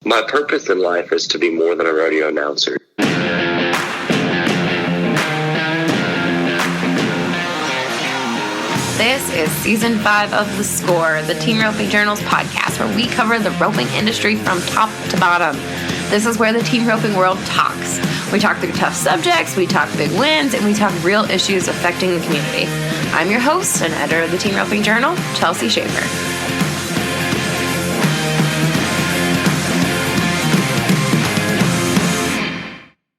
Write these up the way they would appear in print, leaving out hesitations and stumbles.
My purpose in life is to be more than a rodeo announcer. This is Season 5 of The Score, the Team Roping Journal's podcast, where we cover the roping industry from top to bottom. This is where the team roping world talks. We talk through tough subjects, we talk big wins, and we talk real issues affecting the community. I'm your host and editor of the Team Roping Journal, Chelsea Schaefer.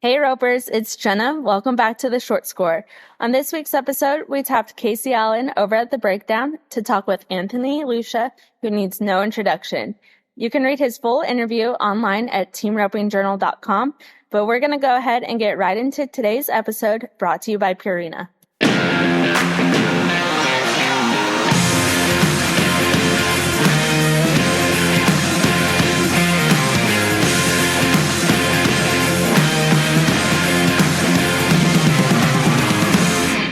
Hey ropers, it's Jenna. Welcome back to The Short Score. On this week's episode, we tapped Casey Allen over at The Breakdown to talk with Anthony Lucia, who needs no introduction. You can read his full interview online at teamropingjournal.com, but we're going to go ahead and get right into today's episode, brought to you by Purina.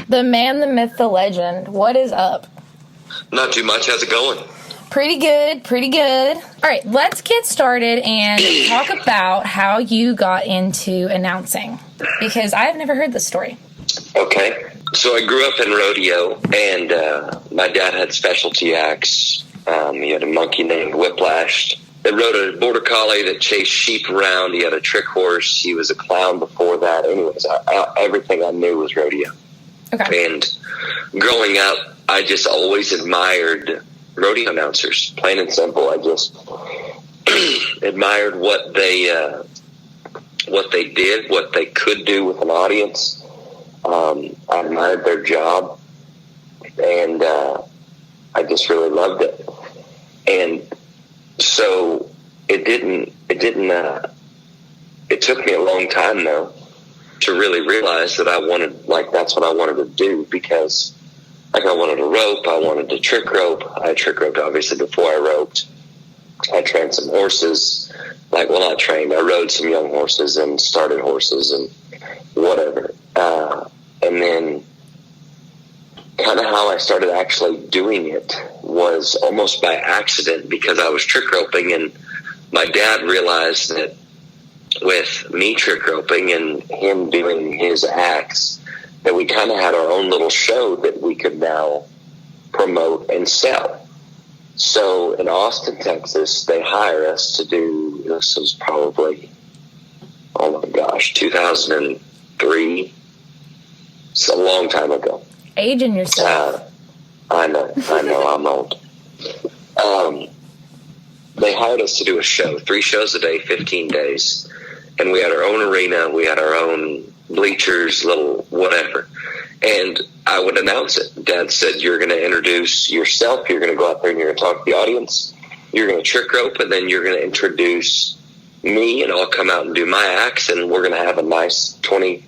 The man, the myth, the legend. What is up? Not too much. How's it going? Pretty good, pretty good. All right, let's get started and talk about how you got into announcing, because I've never heard this story. Okay. So I grew up in rodeo, and my dad had specialty acts. He had a monkey named Whiplash that rode a border collie that chased sheep around. He had a trick horse. He was a clown before that. Anyways, everything I knew was rodeo. Okay. And growing up, I just always admired rodeo announcers, plain and simple. I just admired what they did, what they could do with an audience. I admired their job, and I just really loved it. And so it took me a long time though to really realize that that's what I wanted to do, because I wanted to rope, I wanted to trick rope. I trick roped obviously before I roped. I trained some horses, I rode some young horses and started horses and whatever. And then kind of how I started actually doing it was almost by accident, because I was trick roping, and my dad realized that with me trick roping and him doing his acts, that we kind of had our own little show that we could now promote and sell. So in Austin, Texas, they hire us to do, this was probably, 2003. It's a long time ago. Aging yourself. I know, I'm old. They hired us to do a show, 3 shows a day, 15 days. And we had our own arena, we had our own bleachers, little whatever. And I would announce it. Dad said, you're going to introduce yourself, you're going to go out there and you're going to talk to the audience, you're going to trick rope, and then you're going to introduce me, and I'll come out and do my acts, and we're going to have a nice 20,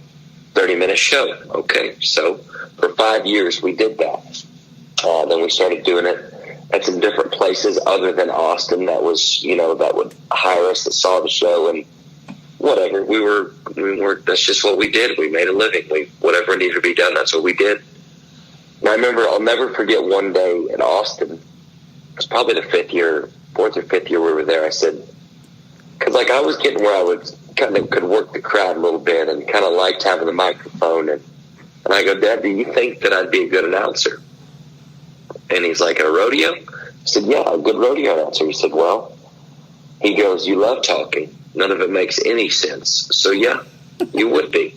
30-minute show. Okay, so for 5 years we did that. Then we started doing it at some different places other than Austin that was, that would hire us, that saw the show, and whatever. We were, that's just what we did. We made a living. Whatever needed to be done, that's what we did. And I remember, I'll never forget one day in Austin, it was probably the 4th or 5th year we were there. I said, because I was getting where I would could work the crowd a little bit and kind of liked having the microphone. And I go, Dad, do you think that I'd be a good announcer? And he's like, at a rodeo? I said, yeah, a good rodeo announcer. He said, well, he goes, you love talking. None of it makes any sense. So yeah, you would be.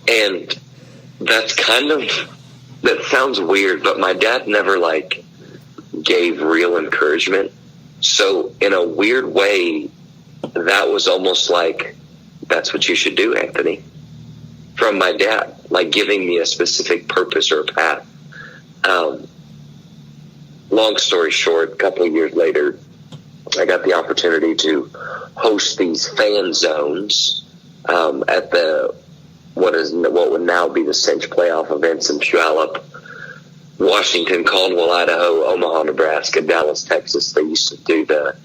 And that's that sounds weird, but my dad never gave real encouragement. So in a weird way, that was almost like, that's what you should do, Anthony, from my dad, giving me a specific purpose or a path. Long story short, a couple of years later, I got the opportunity to host these fan zones at what would now be the Cinch playoff events in Puyallup, Washington, Caldwell, Idaho, Omaha, Nebraska, Dallas, Texas. They used to do the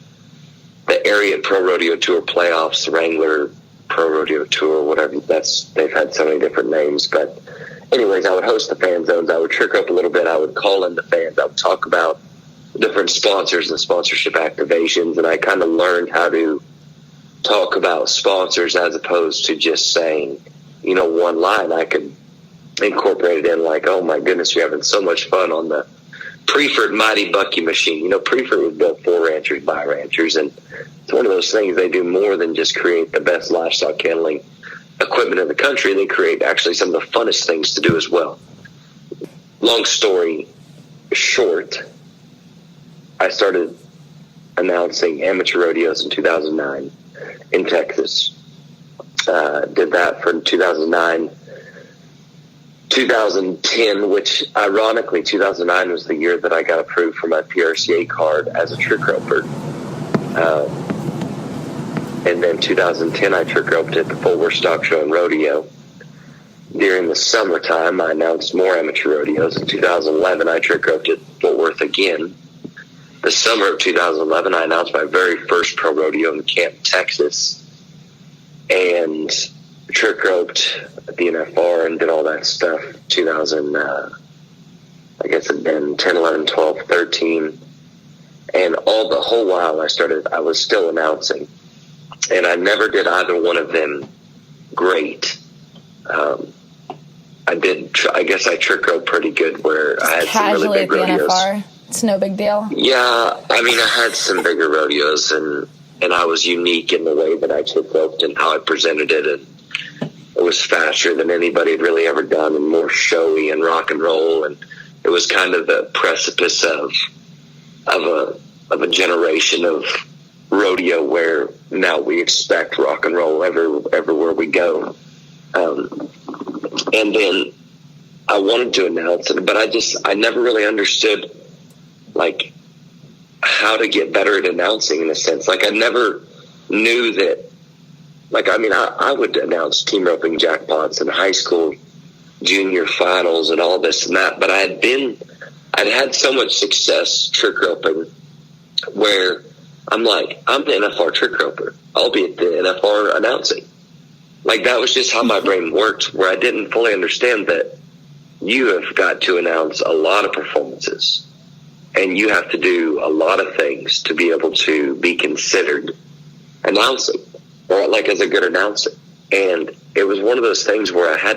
Area Pro Rodeo Tour playoffs, the Wrangler Pro Rodeo Tour, whatever. They've had so many different names, but anyways, I would host the fan zones. I would trick up a little bit. I would call in the fans. I would talk about different sponsors and sponsorship activations, and I kind of learned how to talk about sponsors as opposed to just saying, one line. I could incorporate it in like, oh my goodness, you're having so much fun on the Preferred Mighty Bucky machine. Preferred was built for ranchers by ranchers, and it's one of those things. They do more than just create the best livestock handling equipment in the country. They create actually some of the funnest things to do as well. Long story short, I started announcing amateur rodeos in 2009 in Texas. Did that from 2009, 2010, which ironically 2009 was the year that I got approved for my PRCA card as a trick roper. And then 2010 I trick roped at the Fort Worth Stock Show and Rodeo. During the summertime, I announced more amateur rodeos. In 2011, I trick roped at Fort Worth again. The summer of 2011, I announced my very first pro rodeo in Camp, Texas, and trick roped at the NFR and did all that stuff. 2000, I guess it'd been 10, 11, 12, 13. And all the whole while I was still announcing. And I never did either one of them great. I guess I trick roped pretty good where I had some really big rodeos. NFR. It's no big deal. Yeah, I mean, I had some bigger rodeos, and I was unique in the way that I trick roped and how I presented it, and it was faster than anybody had really ever done, and more showy and rock and roll, and it was kind of the precipice of a generation of rodeo where now we expect rock and roll everywhere we go. And then I wanted to announce it, but I never really understood like how to get better at announcing in a sense. Like I never knew that, like, I mean, I would announce team roping jackpots in high school, junior finals and all this and that, but I'd had so much success trick roping where I'm like, I'm the NFR trick roper. I'll be at the NFR announcing. Like that was just how my brain worked, where I didn't fully understand that you have got to announce a lot of performances and you have to do a lot of things to be able to be considered announcing or like as a good announcer. And it was one of those things where I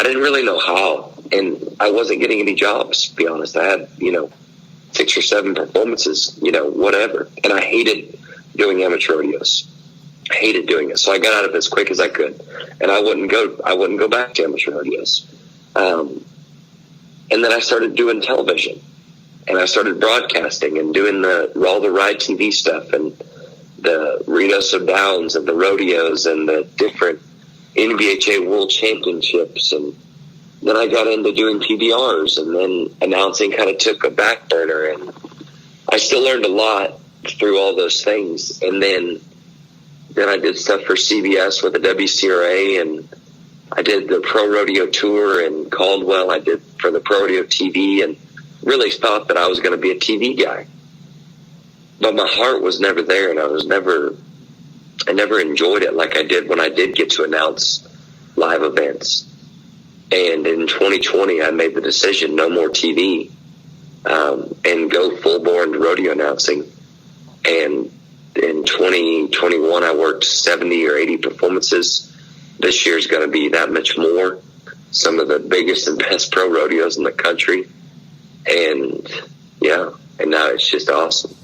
didn't really know how, and I wasn't getting any jobs, to be honest. I had, 6 or 7 performances, whatever. And I hated doing amateur rodeos. I hated doing it. So I got out of it as quick as I could. And I wouldn't go back to amateur rodeos. And then I started doing television. And I started broadcasting and doing all the Ride TV stuff and the Ritos of Downs and the rodeos and the different NBHA World Championships. And then I got into doing PBRs, and then announcing kind of took a back burner. And I still learned a lot through all those things. And then I did stuff for CBS with the WCRA, and I did the Pro Rodeo Tour in Caldwell. I did for the Pro Rodeo TV, and really thought that I was going to be a TV guy. But my heart was never there, and I never enjoyed it like I did when I did get to announce live events. And in 2020, I made the decision, no more TV, and go full-bore into rodeo announcing. And in 2021, I worked 70 or 80 performances. This year's going to be that much more. Some of the biggest and best pro rodeos in the country. And yeah, and now it's just awesome.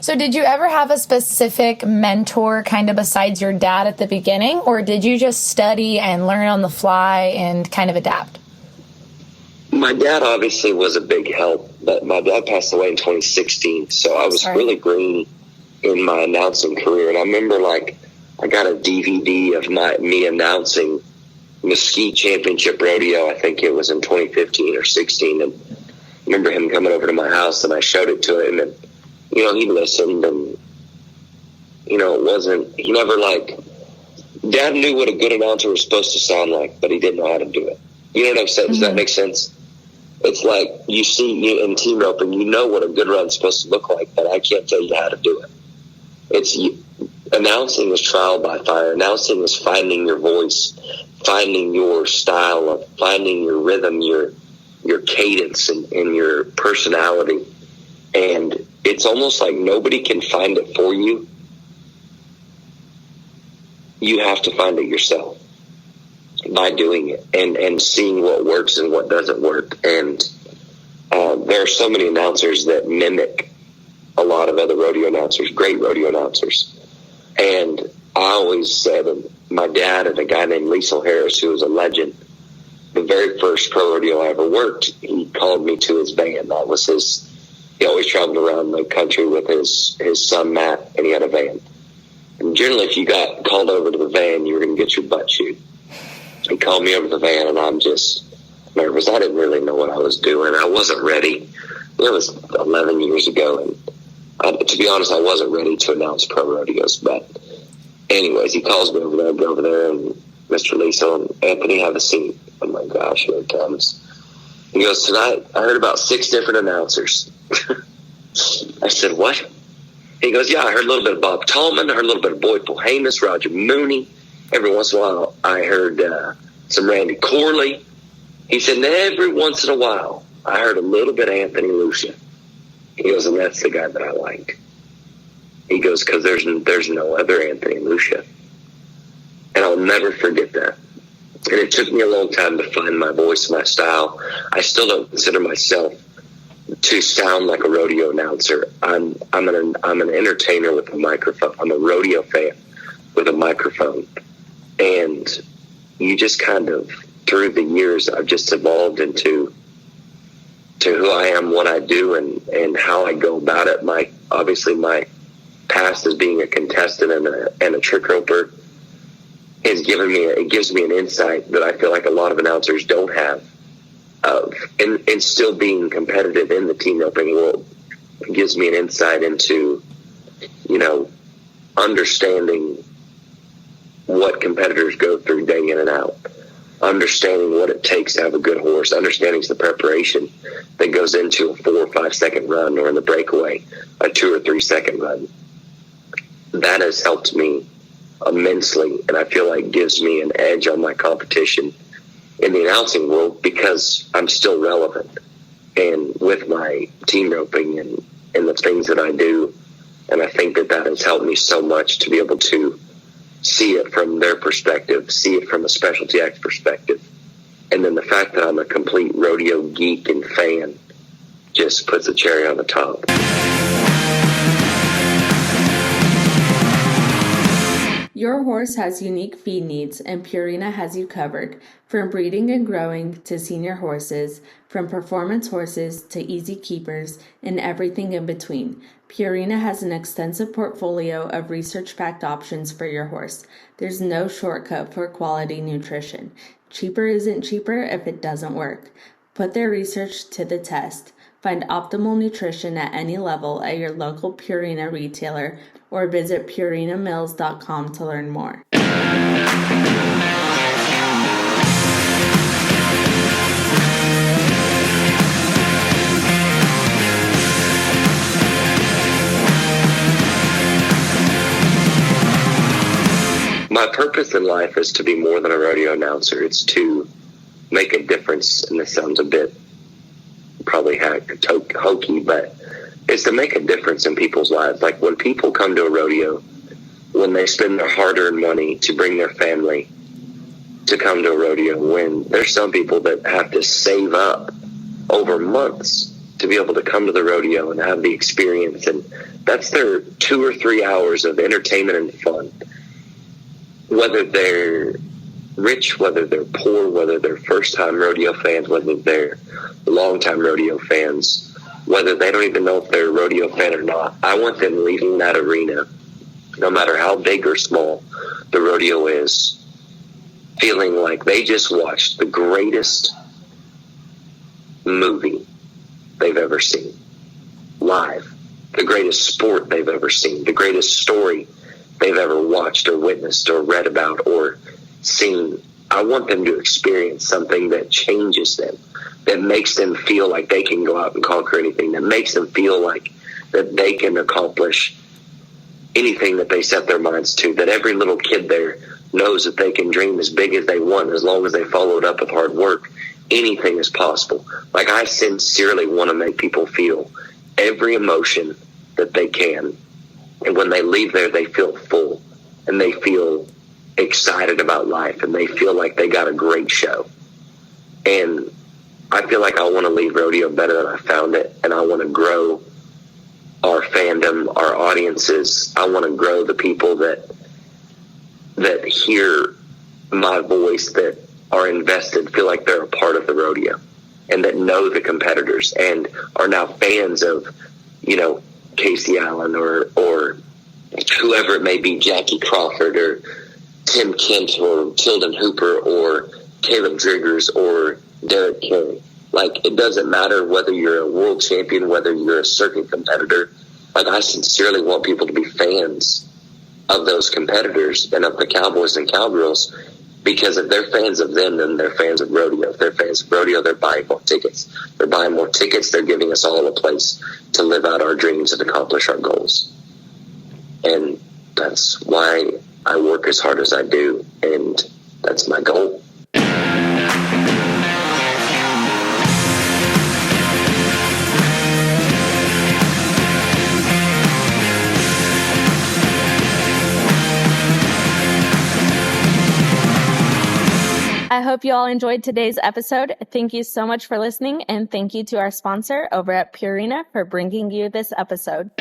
So did you ever have a specific mentor kind of besides your dad at the beginning, or did you just study and learn on the fly and kind of adapt? My dad obviously was a big help, but my dad passed away in 2016, so I was really green in my announcing career. And I remember, like, I got a DVD of me announcing Mesquite Championship Rodeo. I think it was in 2015 or 16, and I remember him coming over to my house, and I showed it to him, and he listened, and it wasn't. He never Dad knew what a good announcer was supposed to sound like, but he didn't know how to do it. You know what I'm saying? Does that make sense? It's like you see in team roping, you know what a good run's supposed to look like, but I can't tell you how to do it. Announcing is trial by fire. Announcing is finding your voice, finding your style, of finding your rhythm, your your cadence and your personality. And it's almost like nobody can find it for you. You have to find it yourself by doing it and seeing what works and what doesn't work. And there are so many announcers that mimic a lot of other rodeo announcers, great rodeo announcers. And I always said, my dad and a guy named Liesl Harris, who was a legend, the very first pro rodeo I ever worked, he called me to his van. That was he always traveled around the country with his son Matt, and he had a van. And generally, if you got called over to the van, you were going to get your butt chewed. He called me over to the van, and I'm just nervous. I didn't really know what I was doing. I wasn't ready. It was 11 years ago, and to be honest, I wasn't ready to announce pro rodeos. But anyways, he calls me over there. I go over there, and Mr. Liesl and Anthony, have a seat. Oh my gosh, here it comes. He goes, tonight I heard about 6 different announcers. I said, what? He goes, yeah, I heard a little bit of Bob Tallman. I heard a little bit of Boyd Polhamus, Roger Mooney. Every once in a while, I heard some Randy Corley. He said, and every once in a while, I heard a little bit of Anthony Lucia. He goes, and that's the guy that I like. He goes, because there's no other Anthony Lucia. And I'll never forget that. And it took me a long time to find my voice, my style. I still don't consider myself to sound like a rodeo announcer. I'm an entertainer with a microphone. I'm a rodeo fan with a microphone. And you just kind of, through the years, I've just evolved into who I am, what I do, and how I go about it. Obviously my past as being a contestant and a trick roper gives me an insight that I feel like a lot of announcers don't have. And still being competitive in the team roping world gives me an insight into, understanding what competitors go through day in and out, understanding what it takes to have a good horse, understanding the preparation that goes into a 4 or 5 second run, or in the breakaway, a 2 or 3 second run. That has helped me immensely, and I feel like gives me an edge on my competition in the announcing world, because I'm still relevant, and with my team roping and the things that I do. And I think that has helped me so much to be able to see it from their perspective, see it from a specialty act perspective. And then the fact that I'm a complete rodeo geek and fan just puts a cherry on the top. Your horse has unique feed needs, and Purina has you covered. From breeding and growing to senior horses, from performance horses to easy keepers, and everything in between, Purina has an extensive portfolio of research-backed options for your horse. There's no shortcut for quality nutrition. Cheaper isn't cheaper if it doesn't work. Put their research to the test. Find optimal nutrition at any level at your local Purina retailer, or visit purinamills.com to learn more. My purpose in life is to be more than a rodeo announcer. It's to make a difference, and this sounds a bit probably hokey, but it's to make a difference in people's lives. Like when people come to a rodeo, when they spend their hard-earned money to bring their family to come to a rodeo, when there's some people that have to save up over months to be able to come to the rodeo and have the experience, and that's their 2 or 3 hours of entertainment and fun. Whether they're rich, whether they're poor, whether they're first-time rodeo fans, whether they're long-time rodeo fans, whether they don't even know if they're a rodeo fan or not, I want them leaving that arena, no matter how big or small the rodeo is, feeling like they just watched the greatest movie they've ever seen live, the greatest sport they've ever seen, the greatest story they've ever watched or witnessed or read about or seen. I want them to experience something that changes them, that makes them feel like they can go out and conquer anything, that makes them feel like that they can accomplish anything that they set their minds to, that every little kid there knows that they can dream as big as they want as long as they follow it up with hard work. anything is possible. Like, I sincerely want to make people feel every emotion that they can. And when they leave there, they feel full and they feel excited about life and they feel like they got a great show. And I feel like I want to leave rodeo better than I found it. And I want to grow our fandom, our audiences. I want to grow the people that hear my voice, that are invested, feel like they're a part of the rodeo, and that know the competitors and are now fans of, Casey Allen or whoever it may be, Jackie Crawford or Tim Kent or Tilden Hooper or Caleb Driggers or Derek Carey. Like, it doesn't matter whether you're a world champion, whether you're a circuit competitor. Like, I sincerely want people to be fans of those competitors and of the cowboys and cowgirls, because if they're fans of them, then they're fans of rodeo. If they're fans of rodeo, they're buying more tickets. They're buying more tickets. They're giving us all a place to live out our dreams and accomplish our goals. And that's why I work as hard as I do, and that's my goal. I hope you all enjoyed today's episode. Thank you so much for listening, and thank you to our sponsor over at Purina for bringing you this episode.